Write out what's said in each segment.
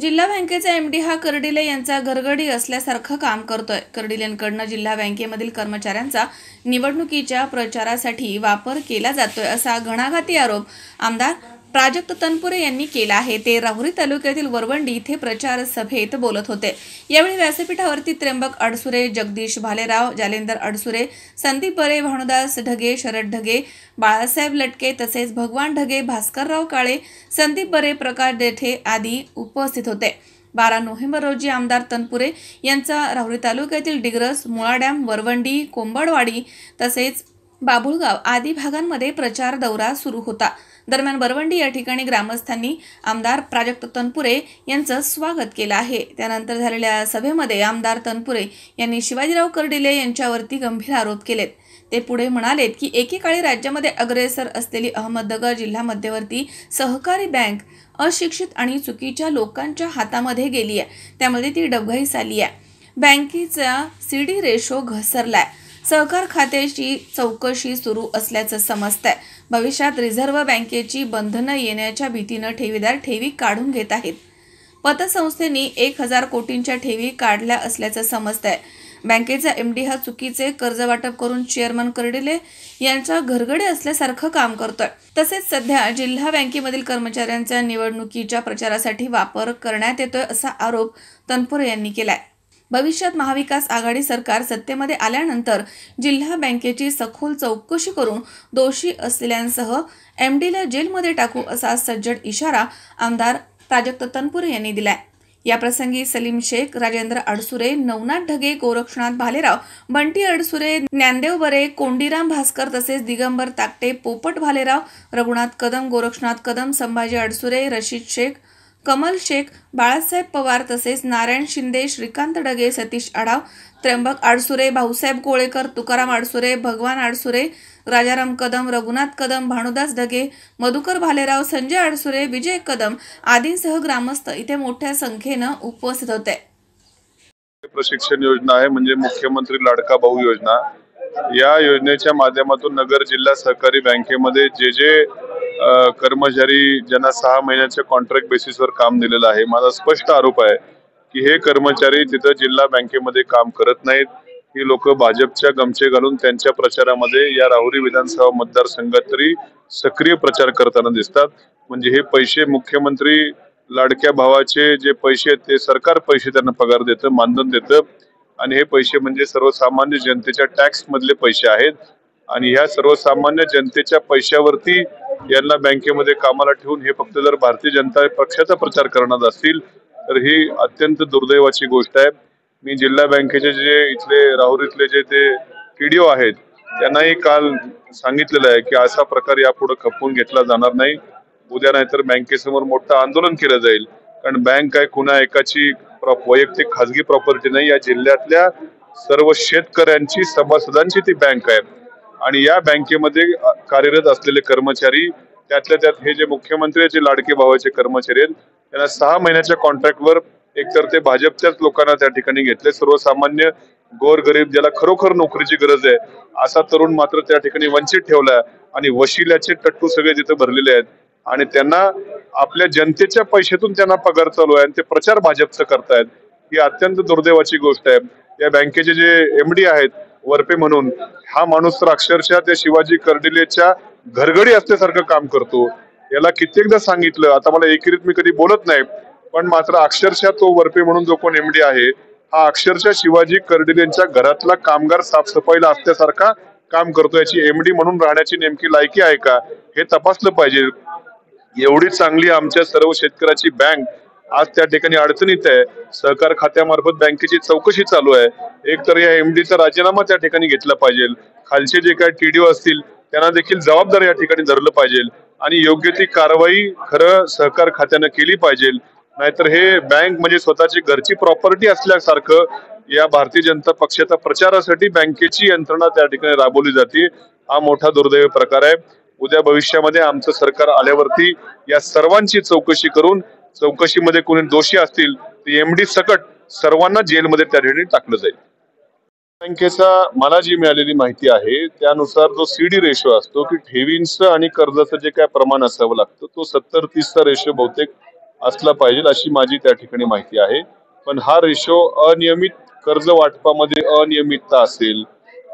जिल्हा बँकेचा एमडी हा कर्डिले यांचा घरगडी असल्यासारखं काम करतोय। कर्डिलेंकडनं जिल्हा बँकेमधील कर्मचाऱ्यांचा निवडणुकीच्या प्रचारासाठी वापर केला जातोय असा घणाघाती आरोप आमदार प्राजक्त तनपुरे यांनी केला आहे। ते राहुरी तालुक्यातील वरवंडी इथे प्रचार सभेत बोलत होते। यावेळी व्यासपीठावरती त्र्यंबक अडसुरे, जगदीश भालेराव, जालेंदर अडसुरे, संदीप बरे, भानुदास ढगे, शरद ढगे, बाळासाहेब लटके तसेच भगवान ढगे, भास्करराव काळे, संदीप बरे, प्रकाश देठे आदी उपस्थित होते। 12 नोव्हेंबर रोजी आमदार तनपुरे यांचा राहुरी तालुक्यातील डिग्रस, मुळाडॅम, वरवंडी, कोंबडवाडी तसेच बाबुळगाव आदी भागांमध्ये प्रचार दौरा सुरू होता। दरम्यान वरवंडी या ठिकाणी ग्रामस्थांनी आमदार प्राजक्त तनपुरे यांचं स्वागत केलं आहे। त्यानंतर झालेल्या सभेमध्ये आमदार तनपुरे यांनी शिवाजीराव कर्डिले यांच्यावरती गंभीर आरोप केलेत। ते पुढे म्हणालेत की एकेकाळी राज्यामध्ये अग्रेसर असलेली अहमदनगर जिल्हा मध्यवर्ती सहकारी बँक अशिक्षित आणि चुकीच्या लोकांच्या हातामध्ये गेली आहे, त्यामध्ये ती डबघाईस आली आहे। बँकेचा सीडी रेशो घसरलाय। सहकार खात्याची चौकशी सुरू असल्याचं समजतंय। भविष्यात रिझर्व्ह बँकेची बंधनं येण्याच्या भीतीनं ठेवीदार ठेवी काढून घेत आहेत। पतसंस्थेनी 1000 कोटींच्या ठेवी काढल्या असल्याचं समजतंय। बँकेचा एमडी हा चुकीचे कर्ज वाटप करून चेअरमन कर्डिले यांच्या घरगडे असल्यासारखं काम करतोय। तसेच सध्या जिल्हा बँकेमधील कर्मचाऱ्यांचा निवडणुकीच्या प्रचारासाठी वापर करण्यात येतोय असा आरोप तनपुरे यांनी केलाय। भविष्यात महाविकास आघाडी सरकार सत्तेमध्ये आल्यानंतर जिल्हा बँकेची सखोल चौकशी करून दोषी असलेल्यांसह एमडीला जेलमध्ये टाकू असा सज्जड इशारा आमदार प्राजक्त तनपुरे यांनी दिलाय। या प्रसंगी सलीम शेख, राजेंद्र अडसुरे, नवनाथ ढगे, गोरक्षनाथ भालेराव, बंटी अडसुरे, ज्ञानदेव बरे, कोंडीराम भास्कर तसेच दिगंबर ताकटे, पोपट भालेराव, रघुनाथ कदम, गोरक्षनाथ कदम, संभाजी अडसुरे, रशीद शेख, कमल शेख, बाळासाहेब पवार तसेच नारायण शिंदे, श्रीकांत ढगे, सतीश आढाव, त्र्यंबक अडसुरे, भाऊसाहेब कोळेकर, तुकाराम अडसुरे, भगवान अडसुरे, राजाराम कदम, रघुनाथ कदम, भानुदास ढगे, मधुकर भालेराव, संजय अडसुरे, विजय कदम आदींसह ग्रामस्थ इथे मोठ्या संख्येनं उपस्थित होते। प्रशिक्षण योजना आहे म्हणजे मुख्यमंत्री लाडका भाऊ योजना। या योजनेच्या माध्यमातून नगर जिल्हा सहकारी बँकेमध्ये जे कर्मचारी ज्यांना 6 महिन्याच्या कॉन्ट्रॅक्ट बेसिसवर काम दिलेलं आहे, माझा स्पष्ट आरोप आहे की हे कर्मचारी तिथं जिल्हा बँकेमध्ये काम करत नाहीत। ही लोक भाजपच्या गमचे घालून त्यांच्या प्रचारामध्ये या राहुरी विधानसभा मतदारसंघात तरी सक्रिय प्रचार करताना दिसतात। म्हणजे हे पैसे मुख्यमंत्री लाडक्या भावाचे जे पैसे आहेत ते सरकार पैसे त्यांना पगार देतं, मानधन देतं आणि हे पैसे म्हणजे सर्वसामान्य जनतेच्या टॅक्स मधले पैसे आहेत आणि ह्या सर्वसामान्य जनतेच्या पैशावरती यांना बँकेमध्ये कामाला ठेवून हे फक्त जर भारतीय जनता पक्षाचा प्रचार करणार असतील तर ही अत्यंत दुर्दैवाची गोष्ट आहे। मी जिल्हा बँकेचे जे इथले राहुरीतले जे ते टीडीओ आहेत त्यांनाही काल सांगितलेलं आहे की असा प्रकार यापुढे खपवून घेतला जाणार नाही। उद्या नाहीतर बँकेसमोर मोठं आंदोलन केलं जाईल, कारण बँक काय कुणा एकाची वैयक्तिक खाजगी प्रॉपर्टी नाही, या जिल्ह्यातल्या सर्व शेतकऱ्यांची सभासदांची ती बँक आहे आणि या बँकेमध्ये कार्यरत असलेले कर्मचारी त्यातल्या त्यात हे जे मुख्यमंत्र्याचे लाडके भावाचे कर्मचारी आहेत त्यांना 6 महिन्याच्या कॉन्ट्रॅक्टवर एकतर ते भाजपच्याच लोकांना त्या ठिकाणी घेतले, सर्वसामान्य गोरगरीब ज्याला खरोखर नोकरीची गरज आहे असा तरुण मात्र त्या ठिकाणी वंचित ठेवलाय आणि वशिल्याचे टट्टू सगळे तिथे भरलेले आहेत आणि त्यांना आपल्या जनतेच्या पैशातून त्यांना पगार चालू आहे आणि ते प्रचार भाजपचं करतायत। ही अत्यंत दुर्दैवाची गोष्ट आहे। या बँकेचे जे एमडी आहेत वरपे म्हणून, हा माणूस तर अक्षरशः त्या शिवाजी कर्डिलेच्या घरगडी असल्यासारखं काम करतो। याला कित्येकदा सांगितलं, आता मला एकेरीत मी कधी बोलत नाही, पण मात्र अक्षरशः तो वरपे म्हणून जो कोण एमडी आहे हा अक्षरशः शिवाजी कर्डिलेंच्या घरातला कामगार साफसफाईला असल्यासारखा काम करतो। याची एमडी म्हणून राहण्याची नेमकी लायकी आहे का हे तपासलं पाहिजे। एवढी चांगली आमच्या सर्व शेतकऱ्याची बँक आज त्या ठिकाणी अडचणीत आहे। सहकार खात्यामार्फत बँकेची चौकशी चालू आहे। एक तर या एमडीचा राजीनामा त्या ठिकाणी घेतला पाहिजे, खालचे जे काही टीडीओ असतील त्यांना देखील जबाबदार या ठिकाणी धरलं पाहिजे आणि योग्य ती कारवाई खरं सहकार खात्यानं केली पाहिजे। नाहीतर हे बँक म्हणजे स्वतःची घरची प्रॉपर्टी असल्यासारखं या भारतीय जनता पक्षाच्या प्रचारासाठी बँकेची यंत्रणा त्या ठिकाणी राबवली जाते। हा मोठा दुर्दैवी प्रकार आहे। उद्या भविष्यामध्ये आमचं सरकार आल्यावरती या सर्वांची चौकशी करून चौकशीमध्ये कोणी दोषी असतील तर एमडी सकट सर्वांना जेलमध्ये त्या ठिकाणी टाकलं जाईल। बँकेचा मला जी मिळालेली माहिती आहे त्यानुसार जो सीडी रेशो असतो की ठेवींचं आणि कर्जाचं जे काय प्रमाण असावं लागतं तो 70-30 चा रेशो बहुतेक असला पाहिजे अशी माझी त्या ठिकाणी माहिती आहे. पण हा रेशो अनियमित कर्ज वाटपामध्ये अनियमितता असेल,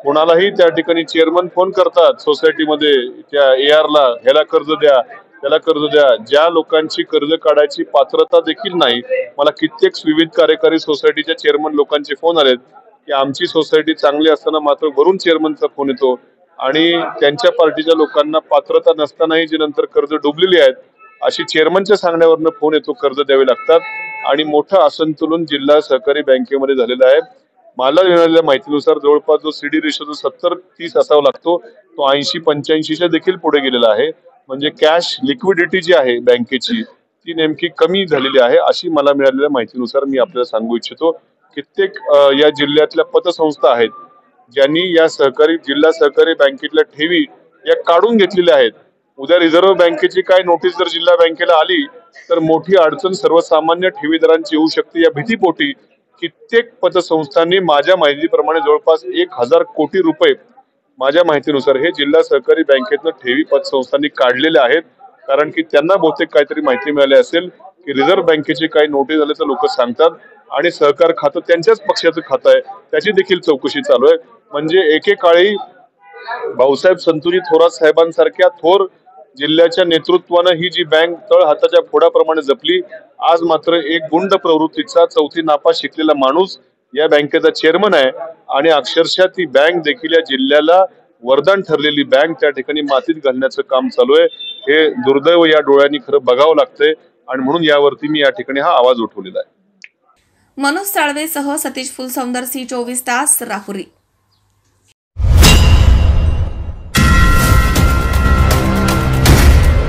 कोणालाही त्या ठिकाणी चेअरमन फोन करतात सोसायटीमध्ये त्या AR ला, ह्याला कर्ज द्या त्याला कर्ज द्या. ज्या लोकांची कर्ज काढायची पात्रता देखील नाही, मला कित्येक विविध कार्यकारी सोसायटीच्या चेअरमन लोकांचे फोन आलेत की आमची सोसायटी चांगली असताना मात्र वरून चेअरमनचा फोन येतो आणि त्यांच्या पार्टीच्या लोकांना पात्रता नसतानाही जे नंतर कर्ज डुबलेली आहेत अशी चेअरमनच्या सांगण्यावरनं फोन येतो, कर्ज द्यावे लागतात आणि मोठं असंतुलन जिल्हा सहकारी बँकेमध्ये झालेलं आहे. मला मिळालेल्या माहितीनुसार जवळपास जो CD रेशो जो 70-30 असावा लागतो तो 80-85च्या देखील पुढे गेलेला आहे. म्हणजे कॅश लिक्विडिटी जी आहे बँकेची ती नेमकी कमी झालेली आहे अशी मला मिळालेल्या माहितीनुसार मी आपल्याला सांगू इच्छितो. कित्येक या जिल्ह्यातल्या पतसंस्था आहेत ज्यांनी या जिल्हा सहकारी बँकेतल्या ठेवी या काढून घेतलेल्या आहेत. उद्या रिझर्व्ह बँकेची काय नोटीस जर जिल्हा बँकेला आली तर मोठी अडचण सर्वसामान्य ठेवीदारांची येऊ शकते. या भीतीपोटी कित्येक पतसंस्थांनी माझ्या माहितीप्रमाणे जवळपास 1000 कोटी रुपये माझ्या माहितीनुसार हे जिल्हा सहकारी बँकेतनं ठेवी पतसंस्थांनी काढलेले आहेत. कारण की त्यांना बहुतेक काहीतरी माहिती मिळाली असेल की रिझर्व्ह बँकेची काही नोटीस आले तर लोक सांगतात आणि सहकार खातं त्यांच्याच पक्षाचं खातं आहे त्याची देखील चौकशी चालू आहे. म्हणजे एकेकाळी भाऊसाहेब संतुजी थोरात साहेबांसारख्या थोर जिल्ह्याच्या नेतृत्वानं ही जी बँक तळ हाताच्या फोडाप्रमाणे जपली, आज मात्र एक गुंड प्रवृत्तीचा चौथी नापास शिकलेला माणूस या बँकेचा चेअरमन आहे आणि अक्षरशः ती बँक देखील या जिल्ह्याला वरदान ठरलेली बँक त्या ठिकाणी मातीत घालण्याचं काम चालू आहे. हे दुर्दैव या डोळ्यांनी खरं बघावं लागतंय आणि म्हणून यावरती मी या ठिकाणी हा आवाज उठवलेला आहे. मनोज साळवेसह सतीश फुलसौंदर, C24 तास, राहुरी.